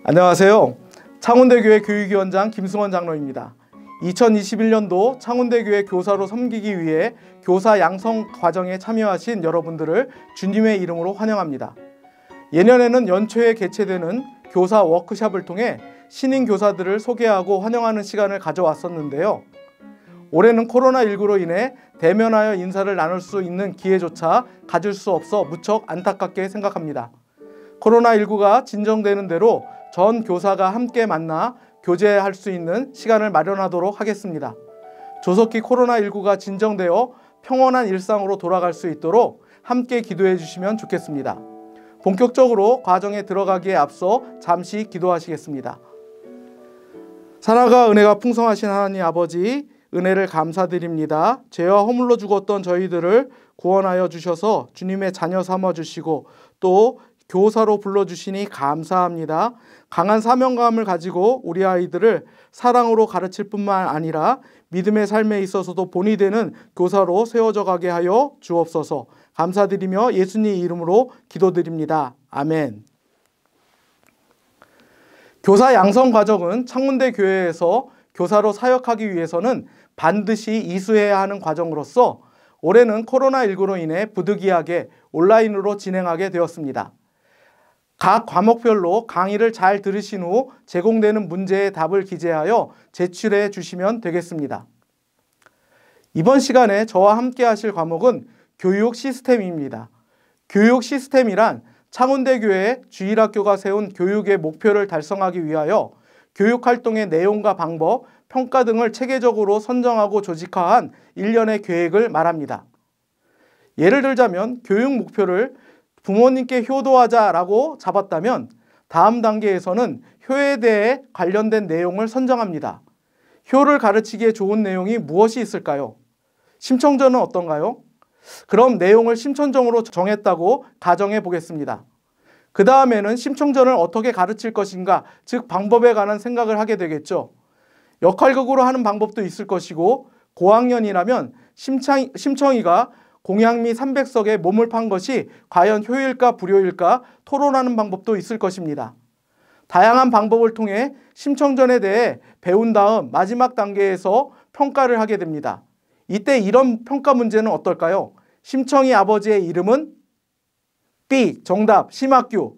안녕하세요. 창원대교회 교육위원장 김승원 장로입니다. 2021년도 창원대교회 교사로 섬기기 위해 교사 양성 과정에 참여하신 여러분들을 주님의 이름으로 환영합니다. 예년에는 연초에 개최되는 교사 워크숍을 통해 신인 교사들을 소개하고 환영하는 시간을 가져왔었는데요. 올해는 코로나19로 인해 대면하여 인사를 나눌 수 있는 기회조차 가질 수 없어 무척 안타깝게 생각합니다. 코로나19가 진정되는 대로 전 교사가 함께 만나 교제할 수 있는 시간을 마련하도록 하겠습니다. 조속히 코로나19가 진정되어 평온한 일상으로 돌아갈 수 있도록 함께 기도해 주시면 좋겠습니다. 본격적으로 과정에 들어가기에 앞서 잠시 기도하시겠습니다. 사랑과 은혜가 풍성하신 하나님 아버지, 은혜를 감사드립니다. 죄와 허물로 죽었던 저희들을 구원하여 주셔서 주님의 자녀 삼아 주시고 또 교사로 불러주시니 감사합니다. 강한 사명감을 가지고 우리 아이들을 사랑으로 가르칠 뿐만 아니라 믿음의 삶에 있어서도 본이 되는 교사로 세워져 가게 하여 주옵소서. 감사드리며 예수님 이름으로 기도드립니다. 아멘. 교사 양성 과정은 창문대 교회에서 교사로 사역하기 위해서는 반드시 이수해야 하는 과정으로서 올해는 코로나19로 인해 부득이하게 온라인으로 진행하게 되었습니다. 각 과목별로 강의를 잘 들으신 후 제공되는 문제의 답을 기재하여 제출해 주시면 되겠습니다. 이번 시간에 저와 함께 하실 과목은 교육 시스템입니다. 교육 시스템이란 창원대교회 주일학교가 세운 교육의 목표를 달성하기 위하여 교육활동의 내용과 방법, 평가 등을 체계적으로 선정하고 조직화한 일련의 계획을 말합니다. 예를 들자면 교육 목표를 부모님께 효도하자라고 잡았다면 다음 단계에서는 효에 대해 관련된 내용을 선정합니다. 효를 가르치기에 좋은 내용이 무엇이 있을까요? 심청전은 어떤가요? 그럼 내용을 심청정으로 정했다고 가정해 보겠습니다. 그 다음에는 심청전을 어떻게 가르칠 것인가, 즉 방법에 관한 생각을 하게 되겠죠. 역할극으로 하는 방법도 있을 것이고 고학년이라면 심청이가 공양미 300석에 몸을 판 것이 과연 효일까 불효일까 토론하는 방법도 있을 것입니다. 다양한 방법을 통해 심청전에 대해 배운 다음 마지막 단계에서 평가를 하게 됩니다. 이때 이런 평가 문제는 어떨까요? 심청이 아버지의 이름은 B, 정답, 심학규.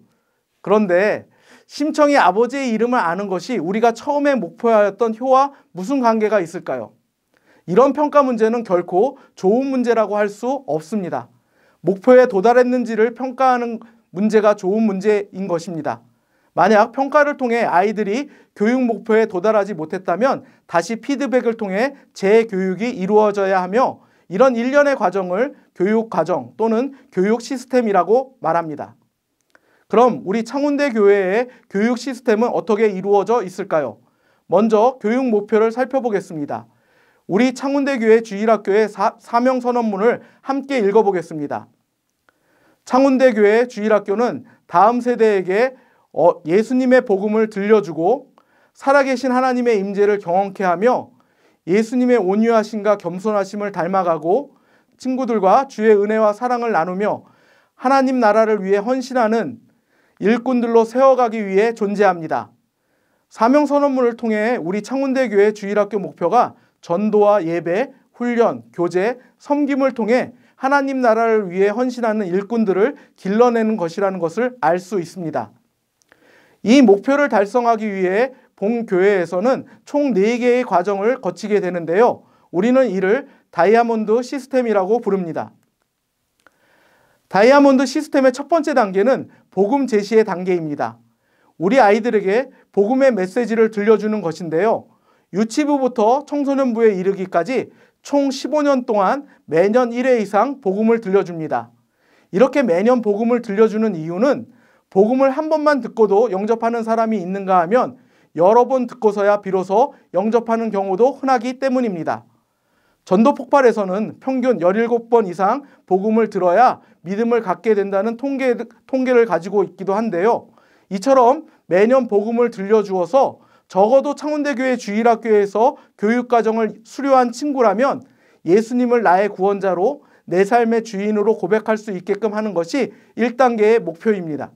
그런데 심청이 아버지의 이름을 아는 것이 우리가 처음에 목표하였던 효와 무슨 관계가 있을까요? 이런 평가 문제는 결코 좋은 문제라고 할 수 없습니다. 목표에 도달했는지를 평가하는 문제가 좋은 문제인 것입니다. 만약 평가를 통해 아이들이 교육 목표에 도달하지 못했다면 다시 피드백을 통해 재교육이 이루어져야 하며 이런 일련의 과정을 교육 과정 또는 교육 시스템이라고 말합니다. 그럼 우리 창원대 교회의 교육 시스템은 어떻게 이루어져 있을까요? 먼저 교육 목표를 살펴보겠습니다. 우리 창원대교회 주일학교의 사명선언문을 함께 읽어보겠습니다. 창원대교회 주일학교는 다음 세대에게 예수님의 복음을 들려주고 살아계신 하나님의 임재를 경험케 하며 예수님의 온유하심과 겸손하심을 닮아가고 친구들과 주의 은혜와 사랑을 나누며 하나님 나라를 위해 헌신하는 일꾼들로 세워가기 위해 존재합니다. 사명선언문을 통해 우리 창원대교회 주일학교 목표가 전도와 예배, 훈련, 교제, 섬김을 통해 하나님 나라를 위해 헌신하는 일꾼들을 길러내는 것이라는 것을 알 수 있습니다. 이 목표를 달성하기 위해 본교회에서는 총 4개의 과정을 거치게 되는데요. 우리는 이를 다이아몬드 시스템이라고 부릅니다. 다이아몬드 시스템의 첫 번째 단계는 복음 제시의 단계입니다. 우리 아이들에게 복음의 메시지를 들려주는 것인데요. 유치부부터 청소년부에 이르기까지 총 15년 동안 매년 1회 이상 복음을 들려줍니다. 이렇게 매년 복음을 들려주는 이유는 복음을 한 번만 듣고도 영접하는 사람이 있는가 하면 여러 번 듣고서야 비로소 영접하는 경우도 흔하기 때문입니다. 전도 폭발에서는 평균 17번 이상 복음을 들어야 믿음을 갖게 된다는 통계를 가지고 있기도 한데요. 이처럼 매년 복음을 들려주어서 적어도 창원대교회 주일학교에서 교육과정을 수료한 친구라면 예수님을 나의 구원자로 내 삶의 주인으로 고백할 수 있게끔 하는 것이 1단계의 목표입니다.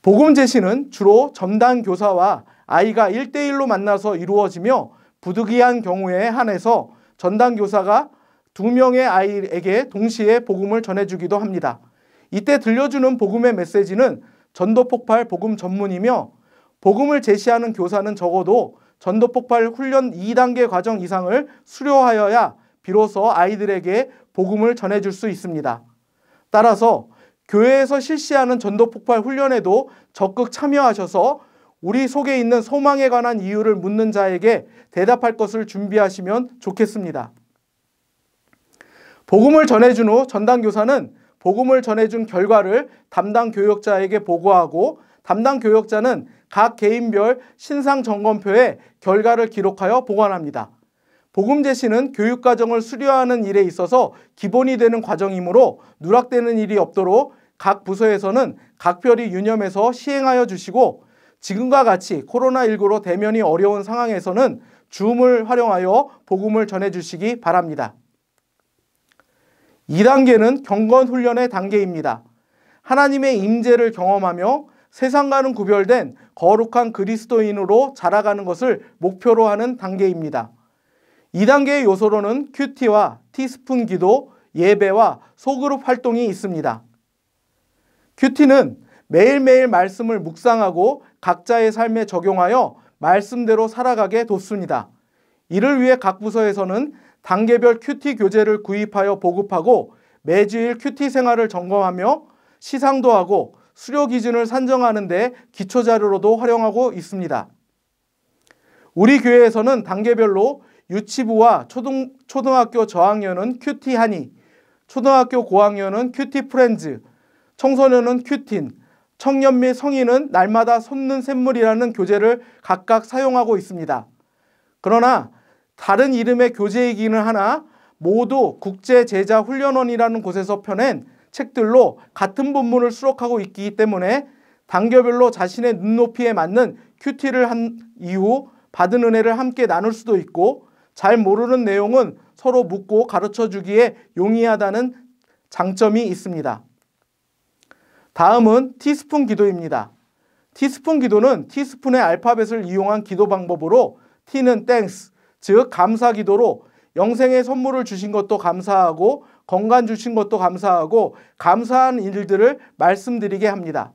복음 제시는 주로 전담 교사와 아이가 1대1로 만나서 이루어지며 부득이한 경우에 한해서 전담 교사가 2명의 아이에게 동시에 복음을 전해주기도 합니다. 이때 들려주는 복음의 메시지는 전도폭발 복음 전문이며 복음을 제시하는 교사는 적어도 전도폭발 훈련 2단계 과정 이상을 수료하여야 비로소 아이들에게 복음을 전해줄 수 있습니다. 따라서 교회에서 실시하는 전도폭발 훈련에도 적극 참여하셔서 우리 속에 있는 소망에 관한 이유를 묻는 자에게 대답할 것을 준비하시면 좋겠습니다. 복음을 전해준 후 전담교사는 복음을 전해준 결과를 담당 교역자에게 보고하고 담당 교역자는 각 개인별 신상 점검표에 결과를 기록하여 보관합니다. 복음 제시는 교육과정을 수료하는 일에 있어서 기본이 되는 과정이므로 누락되는 일이 없도록 각 부서에서는 각별히 유념해서 시행하여 주시고 지금과 같이 코로나19로 대면이 어려운 상황에서는 줌을 활용하여 복음을 전해주시기 바랍니다. 2단계는 경건훈련의 단계입니다. 하나님의 임재를 경험하며 세상과는 구별된 거룩한 그리스도인으로 자라가는 것을 목표로 하는 단계입니다. 2단계의 요소로는 큐티와 티스푼 기도, 예배와 소그룹 활동이 있습니다. 큐티는 매일매일 말씀을 묵상하고 각자의 삶에 적용하여 말씀대로 살아가게 돕습니다. 이를 위해 각 부서에서는 단계별 큐티 교재를 구입하여 보급하고 매주일 큐티 생활을 점검하며 시상도 하고 수료 기준을 산정하는 데 기초자료로도 활용하고 있습니다. 우리 교회에서는 단계별로 유치부와 초등학교 저학년은 큐티 하니, 초등학교 고학년은 큐티 프렌즈, 청소년은 큐틴, 청년 및 성인은 날마다 솟는 샘물이라는 교재를 각각 사용하고 있습니다. 그러나 다른 이름의 교재이기는 하나 모두 국제제자훈련원이라는 곳에서 펴낸 책들로 같은 본문을 수록하고 있기 때문에 단계별로 자신의 눈높이에 맞는 큐티를 한 이후 받은 은혜를 함께 나눌 수도 있고 잘 모르는 내용은 서로 묻고 가르쳐주기에 용이하다는 장점이 있습니다. 다음은 티스푼 기도입니다. 티스푼 기도는 티스푼의 알파벳을 이용한 기도 방법으로 T는 땡스, 즉 감사 기도로 영생의 선물을 주신 것도 감사하고 건강 주신 것도 감사하고 감사한 일들을 말씀드리게 합니다.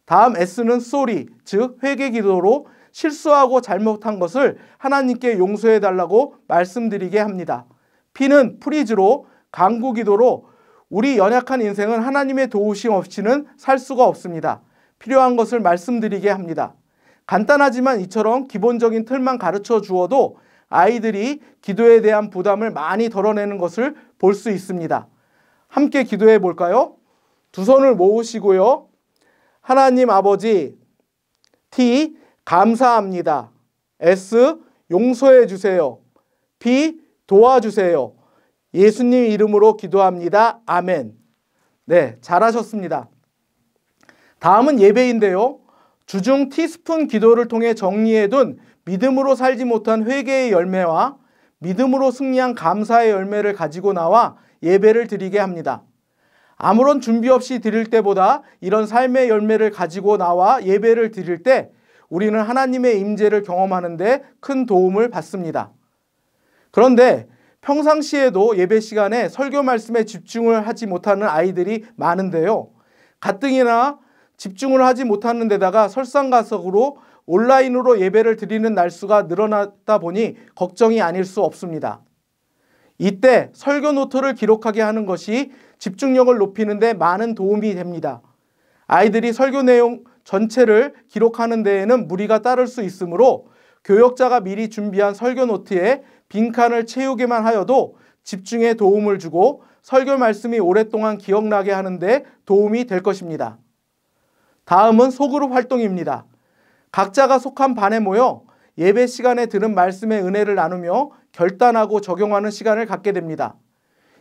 다음 S는 sorry, 즉 회개 기도로 실수하고 잘못한 것을 하나님께 용서해 달라고 말씀드리게 합니다. P는 프리즈로 간구 기도로 우리 연약한 인생은 하나님의 도우심 없이는 살 수가 없습니다. 필요한 것을 말씀드리게 합니다. 간단하지만 이처럼 기본적인 틀만 가르쳐 주어도 아이들이 기도에 대한 부담을 많이 덜어내는 것을 볼 수 있습니다. 함께 기도해 볼까요? 두 손을 모으시고요. 하나님 아버지, T, 감사합니다. S, 용서해 주세요. P, 도와주세요. 예수님 이름으로 기도합니다. 아멘. 네, 잘하셨습니다. 다음은 예배인데요. 주중 티스푼 기도를 통해 정리해둔 믿음으로 살지 못한 회개의 열매와 믿음으로 승리한 감사의 열매를 가지고 나와 예배를 드리게 합니다. 아무런 준비 없이 드릴 때보다 이런 삶의 열매를 가지고 나와 예배를 드릴 때 우리는 하나님의 임재를 경험하는 데 큰 도움을 받습니다. 그런데 평상시에도 예배 시간에 설교 말씀에 집중을 하지 못하는 아이들이 많은데요. 가뜩이나 집중을 하지 못하는 데다가 설상가석으로 온라인으로 예배를 드리는 날수가 늘어났다 보니 걱정이 아닐 수 없습니다. 이때 설교 노트를 기록하게 하는 것이 집중력을 높이는 데 많은 도움이 됩니다. 아이들이 설교 내용 전체를 기록하는 데에는 무리가 따를 수 있으므로 교역자가 미리 준비한 설교 노트에 빈칸을 채우기만 하여도 집중에 도움을 주고 설교 말씀이 오랫동안 기억나게 하는 데 도움이 될 것입니다. 다음은 소그룹 활동입니다. 각자가 속한 반에 모여 예배 시간에 들은 말씀의 은혜를 나누며 결단하고 적용하는 시간을 갖게 됩니다.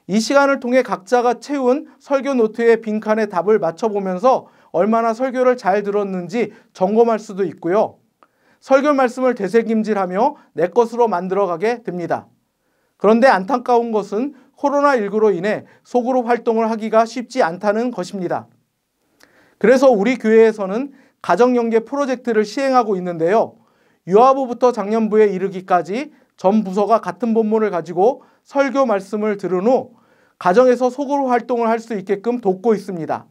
이 시간을 통해 각자가 채운 설교 노트의 빈칸에 답을 맞춰보면서 얼마나 설교를 잘 들었는지 점검할 수도 있고요. 설교 말씀을 되새김질하며 내 것으로 만들어가게 됩니다. 그런데 안타까운 것은 코로나19로 인해 소그룹 활동을 하기가 쉽지 않다는 것입니다. 그래서 우리 교회에서는 가정연계 프로젝트를 시행하고 있는데요. 유아부부터 장년부에 이르기까지 전 부서가 같은 본문을 가지고 설교 말씀을 들은 후 가정에서 소그룹 활동을 할 수 있게끔 돕고 있습니다.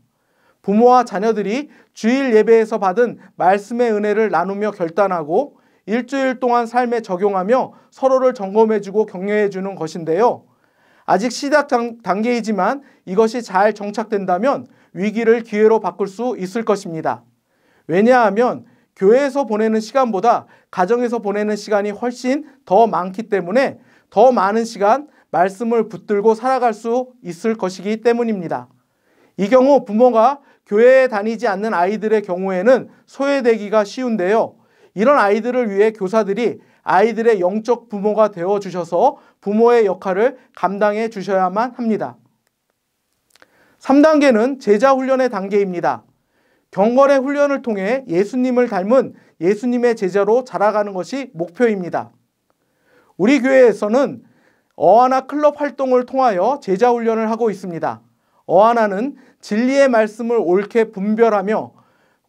부모와 자녀들이 주일 예배에서 받은 말씀의 은혜를 나누며 결단하고 일주일 동안 삶에 적용하며 서로를 점검해주고 격려해주는 것인데요. 아직 시작 단계이지만 이것이 잘 정착된다면 위기를 기회로 바꿀 수 있을 것입니다. 왜냐하면 교회에서 보내는 시간보다 가정에서 보내는 시간이 훨씬 더 많기 때문에 더 많은 시간 말씀을 붙들고 살아갈 수 있을 것이기 때문입니다. 이 경우 부모가 교회에 다니지 않는 아이들의 경우에는 소외되기가 쉬운데요. 이런 아이들을 위해 교사들이 아이들의 영적 부모가 되어 주셔서 부모의 역할을 감당해 주셔야만 합니다. 3단계는 제자 훈련의 단계입니다. 경건의 훈련을 통해 예수님을 닮은 예수님의 제자로 자라가는 것이 목표입니다. 우리 교회에서는 어하나 클럽 활동을 통하여 제자 훈련을 하고 있습니다. 어하나는 진리의 말씀을 옳게 분별하며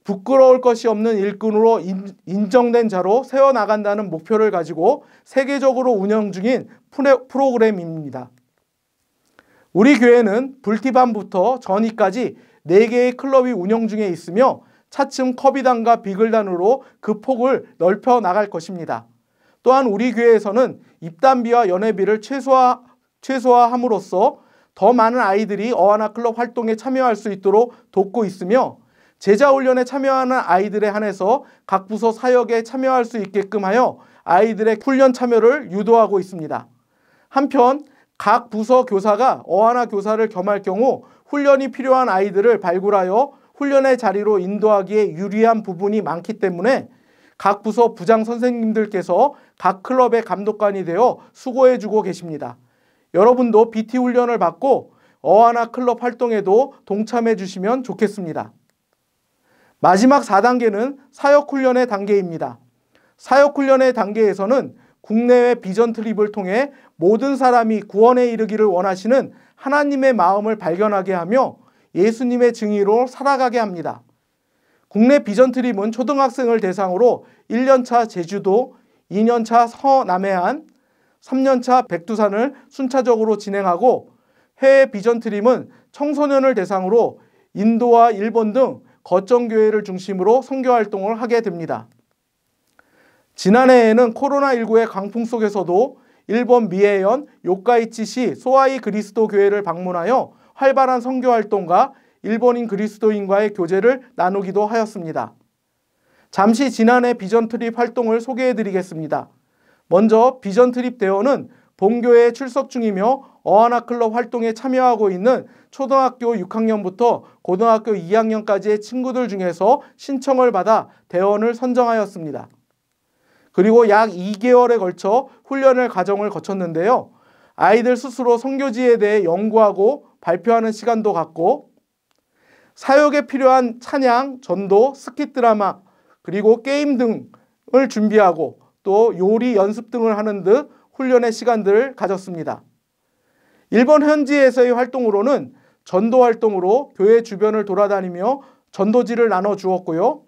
부끄러울 것이 없는 일꾼으로 인정된 자로 세워나간다는 목표를 가지고 세계적으로 운영 중인 프로그램입니다. 우리 교회는 불티반부터 전이까지 4개의 클럽이 운영 중에 있으며 차츰 커비단과 비글단으로 그 폭을 넓혀 나갈 것입니다. 또한 우리 교회에서는 입단비와 연회비를 최소화함으로써 더 많은 아이들이 어하나 클럽 활동에 참여할 수 있도록 돕고 있으며 제자훈련에 참여하는 아이들에 한해서 각 부서 사역에 참여할 수 있게끔 하여 아이들의 훈련 참여를 유도하고 있습니다. 한편 각 부서 교사가 어하나 교사를 겸할 경우 훈련이 필요한 아이들을 발굴하여 훈련의 자리로 인도하기에 유리한 부분이 많기 때문에 각 부서 부장 선생님들께서 각 클럽의 감독관이 되어 수고해주고 계십니다. 여러분도 BT 훈련을 받고 어하나 클럽 활동에도 동참해 주시면 좋겠습니다. 마지막 4단계는 사역훈련의 단계입니다. 사역훈련의 단계에서는 국내외 비전 트립을 통해 모든 사람이 구원에 이르기를 원하시는 하나님의 마음을 발견하게 하며 예수님의 증인으로 살아가게 합니다. 국내 비전 트립은 초등학생을 대상으로 1년차 제주도, 2년차 서남해안, 3년차 백두산을 순차적으로 진행하고 해외 비전 트립은 청소년을 대상으로 인도와 일본 등 거점교회를 중심으로 선교활동을 하게 됩니다. 지난해에는 코로나19의 강풍 속에서도 일본 미에현 요카이치시 소아이 그리스도 교회를 방문하여 활발한 선교활동과 일본인 그리스도인과의 교제를 나누기도 하였습니다. 잠시 지난해 비전 트립 활동을 소개해 드리겠습니다. 먼저 비전 트립 대원은 본교회에 출석 중이며 어하나 클럽 활동에 참여하고 있는 초등학교 6학년부터 고등학교 2학년까지의 친구들 중에서 신청을 받아 대원을 선정하였습니다. 그리고 약 2개월에 걸쳐 훈련을 과정을 거쳤는데요. 아이들 스스로 선교지에 대해 연구하고 발표하는 시간도 갖고 사역에 필요한 찬양, 전도, 스킷 드라마, 그리고 게임 등을 준비하고 또 요리 연습 등을 하는 듯 훈련의 시간들을 가졌습니다. 일본 현지에서의 활동으로는 전도 활동으로 교회 주변을 돌아다니며 전도지를 나눠 주었고요.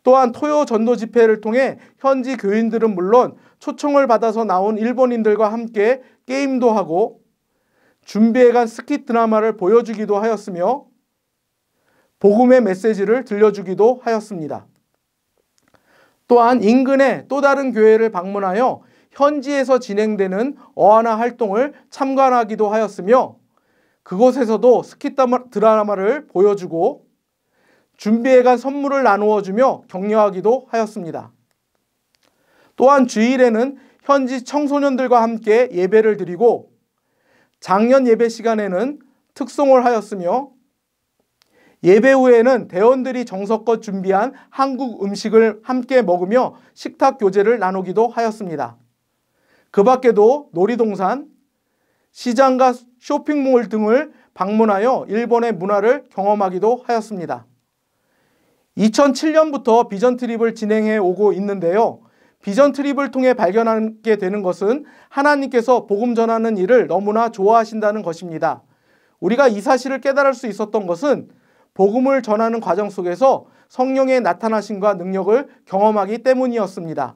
또한 토요 전도 집회를 통해 현지 교인들은 물론 초청을 받아서 나온 일본인들과 함께 게임도 하고 준비해간 스킷 드라마를 보여주기도 하였으며 복음의 메시지를 들려주기도 하였습니다. 또한 인근의 또 다른 교회를 방문하여 현지에서 진행되는 어하나 활동을 참관하기도 하였으며 그곳에서도 스킷 드라마를 보여주고 준비해간 선물을 나누어주며 격려하기도 하였습니다. 또한 주일에는 현지 청소년들과 함께 예배를 드리고 작년 예배 시간에는 특송을 하였으며 예배 후에는 대원들이 정성껏 준비한 한국 음식을 함께 먹으며 식탁 교제를 나누기도 하였습니다. 그 밖에도 놀이동산, 시장과 쇼핑몰 등을 방문하여 일본의 문화를 경험하기도 하였습니다. 2007년부터 비전 트립을 진행해 오고 있는데요. 비전 트립을 통해 발견하게 되는 것은 하나님께서 복음 전하는 일을 너무나 좋아하신다는 것입니다. 우리가 이 사실을 깨달을 수 있었던 것은 복음을 전하는 과정 속에서 성령의 나타나심과 능력을 경험하기 때문이었습니다.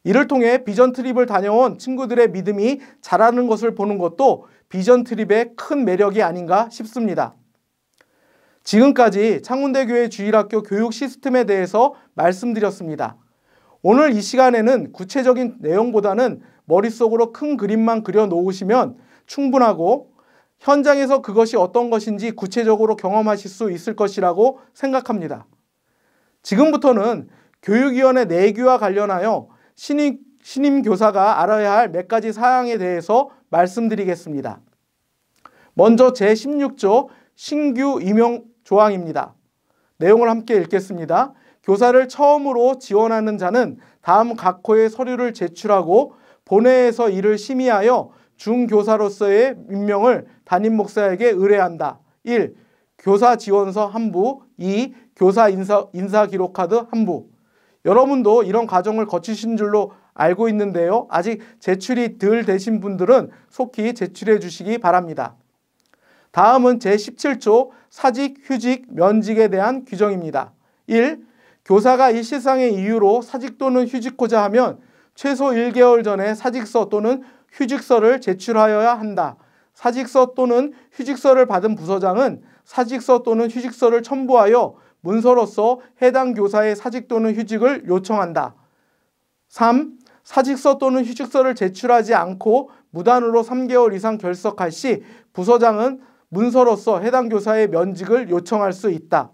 이를 통해 비전 트립을 다녀온 친구들의 믿음이 자라는 것을 보는 것도 비전 트립의 큰 매력이 아닌가 싶습니다. 지금까지 창운대교회 주일학교 교육 시스템에 대해서 말씀드렸습니다. 오늘 이 시간에는 구체적인 내용보다는 머릿속으로 큰 그림만 그려 놓으시면 충분하고 현장에서 그것이 어떤 것인지 구체적으로 경험하실 수 있을 것이라고 생각합니다. 지금부터는 교육위원회 내규와 관련하여 신임 교사가 알아야 할 몇 가지 사항에 대해서 말씀드리겠습니다. 먼저 제16조 신규 임용 조항입니다. 내용을 함께 읽겠습니다. 교사를 처음으로 지원하는 자는 다음 각호의 서류를 제출하고 본회에서 이를 심의하여 중교사로서의 임명을 담임 목사에게 의뢰한다. 1. 교사 지원서 한 부. 2. 교사 인사 기록카드 한 부. 여러분도 이런 과정을 거치신 줄로 알고 있는데요. 아직 제출이 덜 되신 분들은 속히 제출해 주시기 바랍니다. 다음은 제17조 사직, 휴직, 면직에 대한 규정입니다. 1. 교사가 일시상의 이유로 사직 또는 휴직코자 하면 최소 1개월 전에 사직서 또는 휴직서를 제출하여야 한다. 사직서 또는 휴직서를 받은 부서장은 사직서 또는 휴직서를 첨부하여 문서로서 해당 교사의 사직 또는 휴직을 요청한다. 3. 사직서 또는 휴직서를 제출하지 않고 무단으로 3개월 이상 결석할 시 부서장은 문서로서 해당 교사의 면직을 요청할 수 있다.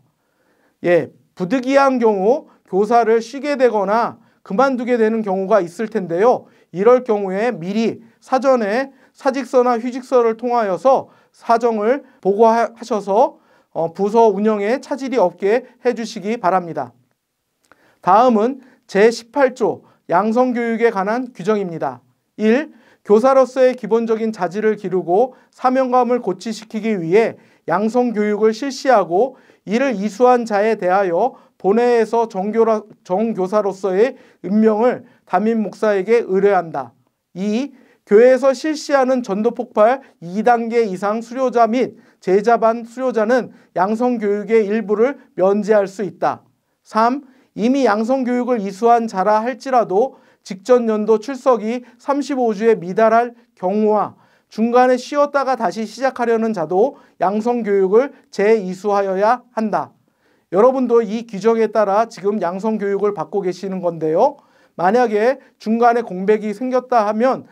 부득이한 경우 교사를 쉬게 되거나 그만두게 되는 경우가 있을 텐데요. 이럴 경우에 미리 사전에 사직서나 휴직서를 통하여서 사정을 보고하셔서 부서 운영에 차질이 없게 해주시기 바랍니다. 다음은 제18조 양성교육에 관한 규정입니다. 1. 교사로서의 기본적인 자질을 기르고 사명감을 고취시키기 위해 양성교육을 실시하고 이를 이수한 자에 대하여 본회에서 정교사로서의 임명을 담임 목사에게 의뢰한다. 2. 교회에서 실시하는 전도폭발 2단계 이상 수료자 및 제자반 수료자는 양성교육의 일부를 면제할 수 있다. 3. 이미 양성교육을 이수한 자라 할지라도 직전 연도 출석이 35주에 미달할 경우와 중간에 쉬었다가 다시 시작하려는 자도 양성교육을 재이수하여야 한다. 여러분도 이 규정에 따라 지금 양성교육을 받고 계시는 건데요. 만약에 중간에 공백이 생겼다 하면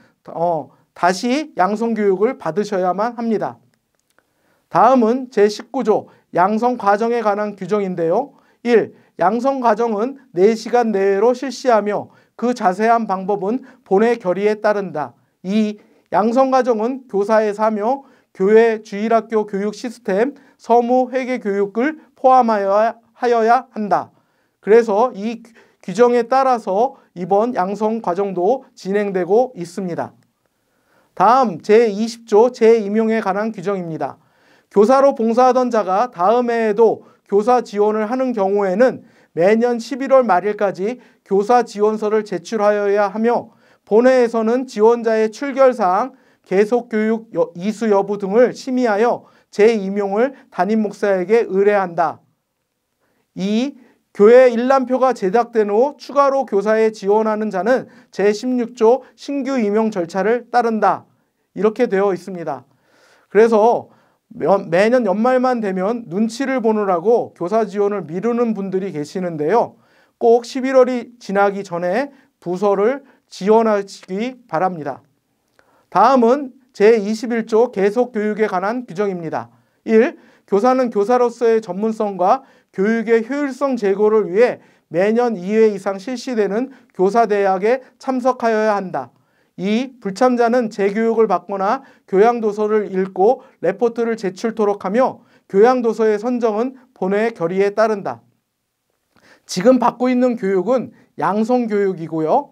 다시 양성교육을 받으셔야만 합니다. 다음은 제19조 양성과정에 관한 규정인데요. 1. 양성과정은 4시간 내외로 실시하며 그 자세한 방법은 본회 결의에 따른다. 2. 양성과정은 교사의 사명, 교회 주일학교 교육 시스템, 서무 회계 교육을 포함하여야 한다. 그래서 이 규정에 따라서 이번 양성과정도 진행되고 있습니다. 다음 제20조 재임용에 관한 규정입니다. 교사로 봉사하던 자가 다음 해에도 교사 지원을 하는 경우에는 매년 11월 말일까지 교사 지원서를 제출하여야 하며 본회에서는 지원자의 출결사항, 계속교육 이수 여부 등을 심의하여 재임용을 담임 목사에게 의뢰한다. 2. 교회 일람표가 제작된 후 추가로 교사에 지원하는 자는 제16조 신규 임용 절차를 따른다. 이렇게 되어 있습니다. 그래서 매년 연말만 되면 눈치를 보느라고 교사 지원을 미루는 분들이 계시는데요. 꼭 11월이 지나기 전에 부서를 지원하시기 바랍니다. 다음은 제21조 계속교육에 관한 규정입니다. 1. 교사는 교사로서의 전문성과 교육의 효율성 제고를 위해 매년 2회 이상 실시되는 교사대학에 참석하여야 한다. 2. 불참자는 재교육을 받거나 교양도서를 읽고 레포트를 제출토록 하며 교양도서의 선정은 본회 결의에 따른다. 지금 받고 있는 교육은 양성교육이고요.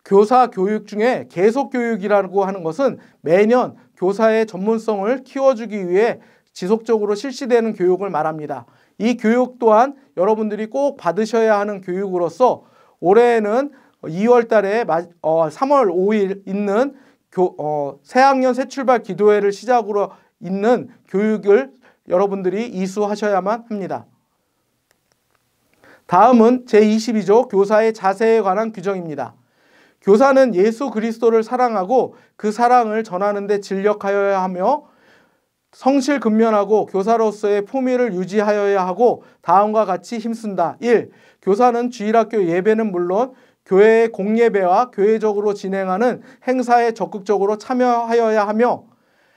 교사 교육 중에 계속교육이라고 하는 것은 매년 교사의 전문성을 키워주기 위해 지속적으로 실시되는 교육을 말합니다. 이 교육 또한 여러분들이 꼭 받으셔야 하는 교육으로서 올해는 2월 달에 3월 5일 있는 새학년 새출발 기도회를 시작으로 있는 교육을 여러분들이 이수하셔야만 합니다. 다음은 제22조 교사의 자세에 관한 규정입니다. 교사는 예수 그리스도를 사랑하고 그 사랑을 전하는 데 진력하여야 하며 성실 근면하고 교사로서의 품위를 유지하여야 하고 다음과 같이 힘쓴다. 1. 교사는 주일학교 예배는 물론 교회의 공예배와 교회적으로 진행하는 행사에 적극적으로 참여하여야 하며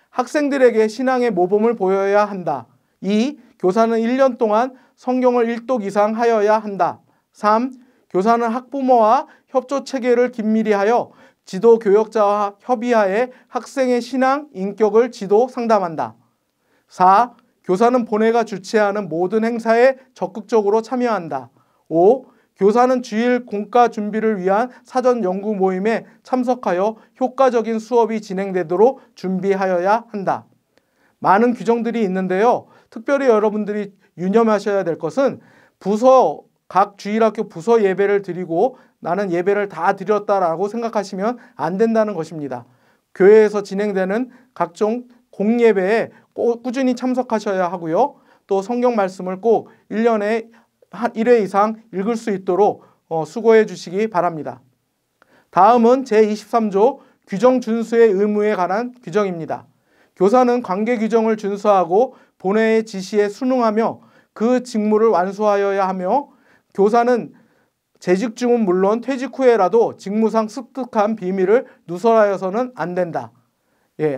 학생들에게 신앙의 모범을 보여야 한다. 2. 교사는 1년 동안 성경을 1독 이상 하여야 한다. 3. 교사는 학부모와 협조 체계를 긴밀히 하여 지도 교역자와 협의하에 학생의 신앙, 인격을 지도 상담한다. 4. 교사는 본회가 주최하는 모든 행사에 적극적으로 참여한다. 5. 교사는 주일 공과 준비를 위한 사전 연구 모임에 참석하여 효과적인 수업이 진행되도록 준비하여야 한다. 많은 규정들이 있는데요. 특별히 여러분들이 유념하셔야 될 것은 각 주일학교 부서 예배를 드리고 나는 예배를 다 드렸다라고 생각하시면 안 된다는 것입니다. 교회에서 진행되는 각종 공예배에 꾸준히 참석하셔야 하고요. 또 성경 말씀을 꼭 1년에 1회 이상 읽을 수 있도록 수고해 주시기 바랍니다. 다음은 제23조 규정 준수의 의무에 관한 규정입니다. 교사는 관계 규정을 준수하고 본회의 지시에 순응하며 그 직무를 완수하여야 하며 교사는 재직 중은 물론 퇴직 후에라도 직무상 습득한 비밀을 누설하여서는 안 된다.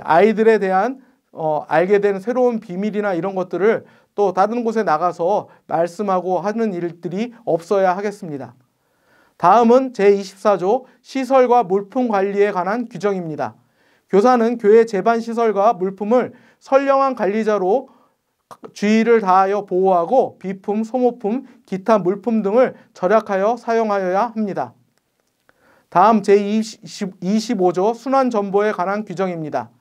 아이들에 대한 알게 된 새로운 비밀이나 이런 것들을 또 다른 곳에 나가서 말씀하고 하는 일들이 없어야 하겠습니다. 다음은 제24조 시설과 물품 관리에 관한 규정입니다. 교사는 교회 제반 시설과 물품을 선량한 관리자로 주의를 다하여 보호하고 비품, 소모품, 기타 물품 등을 절약하여 사용하여야 합니다. 다음 제25조 순환전보에 관한 규정입니다.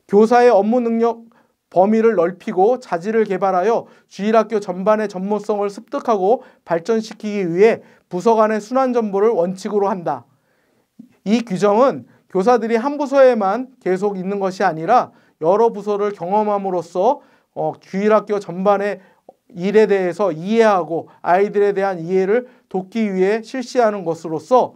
교사의 업무 능력 범위를 넓히고 자질을 개발하여 주일학교 전반의 전문성을 습득하고 발전시키기 위해 부서 간의 순환전보를 원칙으로 한다. 이 규정은 교사들이 한 부서에만 계속 있는 것이 아니라 여러 부서를 경험함으로써 주일학교 전반의 일에 대해서 이해하고 아이들에 대한 이해를 돕기 위해 실시하는 것으로서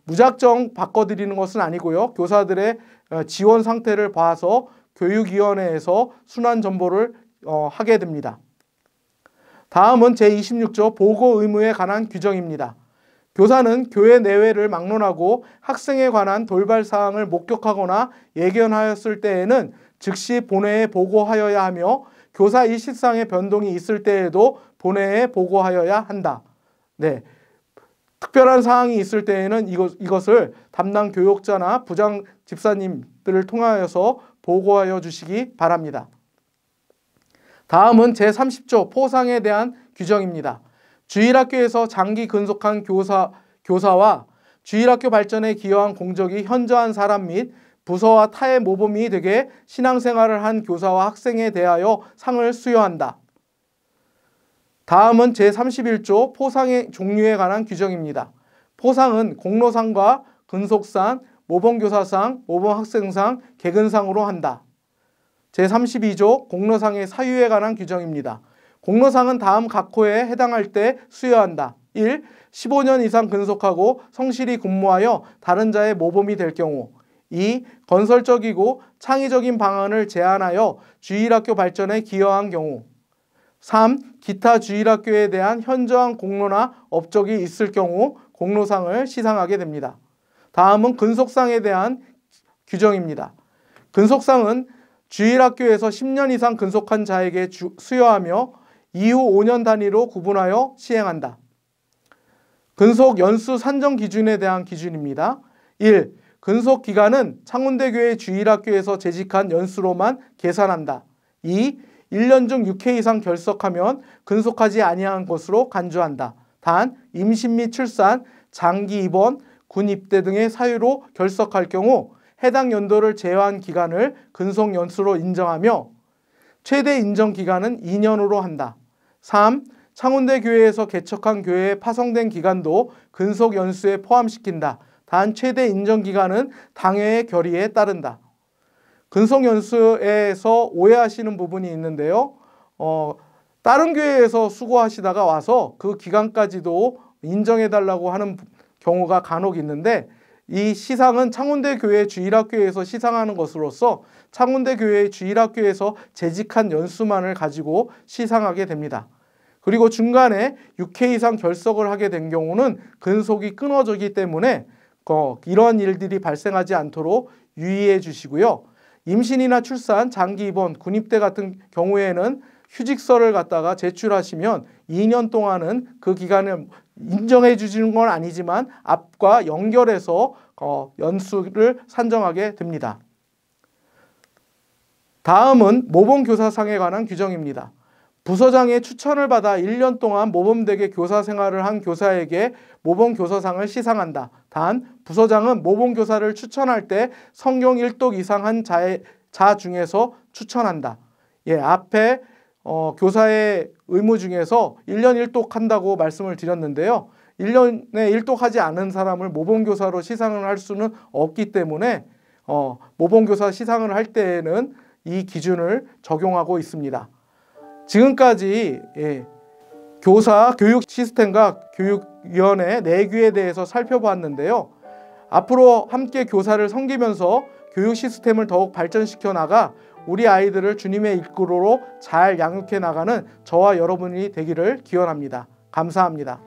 무작정 바꿔드리는 것은 아니고요. 교사들의 지원 상태를 봐서 교육위원회에서 순환전보를 하게 됩니다. 다음은 제26조 보고 의무에 관한 규정입니다. 교사는 교회 내외를 막론하고 학생에 관한 돌발 사항을 목격하거나 예견하였을 때에는 즉시 본회에 보고하여야 하며 교사 일식상의 변동이 있을 때에도 본회에 보고하여야 한다. 특별한 사항이 있을 때에는 이것을 담당 교육자나 부장 집사님들을 통하여서 보고하여 주시기 바랍니다. 다음은 제30조 포상에 대한 규정입니다. 주일학교에서 장기 근속한 교사와 주일학교 발전에 기여한 공적이 현저한 사람 및 부서와 타의 모범이 되게 신앙생활을 한 교사와 학생에 대하여 상을 수여한다. 다음은 제31조 포상의 종류에 관한 규정입니다. 포상은 공로상과 근속상, 모범교사상, 모범학생상, 개근상으로 한다. 제32조 공로상의 사유에 관한 규정입니다. 공로상은 다음 각호에 해당할 때 수여한다. 1. 15년 이상 근속하고 성실히 근무하여 다른 자의 모범이 될 경우. 2. 건설적이고 창의적인 방안을 제안하여 주일학교 발전에 기여한 경우. 3. 기타 주일학교에 대한 현저한 공로나 업적이 있을 경우 공로상을 시상하게 됩니다. 다음은 근속상에 대한 규정입니다. 근속상은 주일학교에서 10년 이상 근속한 자에게 수여하며 이후 5년 단위로 구분하여 시행한다. 근속 연수 산정 기준에 대한 기준입니다. 1. 근속 기간은 창운대교회 주일학교에서 재직한 연수로만 계산한다. 2. 1년 중 6회 이상 결석하면 근속하지 아니한 것으로 간주한다. 단 임신 및 출산, 장기 입원, 군 입대 등의 사유로 결석할 경우 해당 연도를 제외한 기간을 근속 연수로 인정하며 최대 인정 기간은 2년으로 한다. 3. 창운대 교회에서 개척한 교회에 파송된 기간도 근속 연수에 포함시킨다. 단 최대 인정 기간은 당회의 결의에 따른다. 근속 연수에서 오해하시는 부분이 있는데요. 다른 교회에서 수고하시다가 와서 그 기간까지도 인정해달라고 하는 경우가 간혹 있는데, 이 시상은 창원대 교회 주일학교에서 시상하는 것으로서 창원대 교회 주일학교에서 재직한 연수만을 가지고 시상하게 됩니다. 그리고 중간에 6회 이상 결석을 하게 된 경우는 근속이 끊어지기 때문에 이러한 일들이 발생하지 않도록 유의해 주시고요. 임신이나 출산, 장기 입원, 군입대 같은 경우에는 휴직서를 갖다가 제출하시면 2년 동안은 그 기간을 인정해 주시는 건 아니지만 앞과 연결해서 연수를 산정하게 됩니다. 다음은 모범교사상에 관한 규정입니다. 부서장의 추천을 받아 1년 동안 모범되게 교사 생활을 한 교사에게 모범교사상을 시상한다. 단, 부서장은 모범교사를 추천할 때 성경 1독 이상 한 자 중에서 추천한다. 앞에 교사의 의무 중에서 1년 1독 한다고 말씀을 드렸는데요. 1년에 1독 하지 않은 사람을 모범교사로 시상을 할 수는 없기 때문에 모범교사 시상을 할 때에는 이 기준을 적용하고 있습니다. 지금까지 교사 교육 시스템과 교육위원회 내규에 대해서 살펴봤는데요. 앞으로 함께 교사를 섬기면서 교육 시스템을 더욱 발전시켜 나가 우리 아이들을 주님의 이끌로로 잘 양육해 나가는 저와 여러분이 되기를 기원합니다. 감사합니다.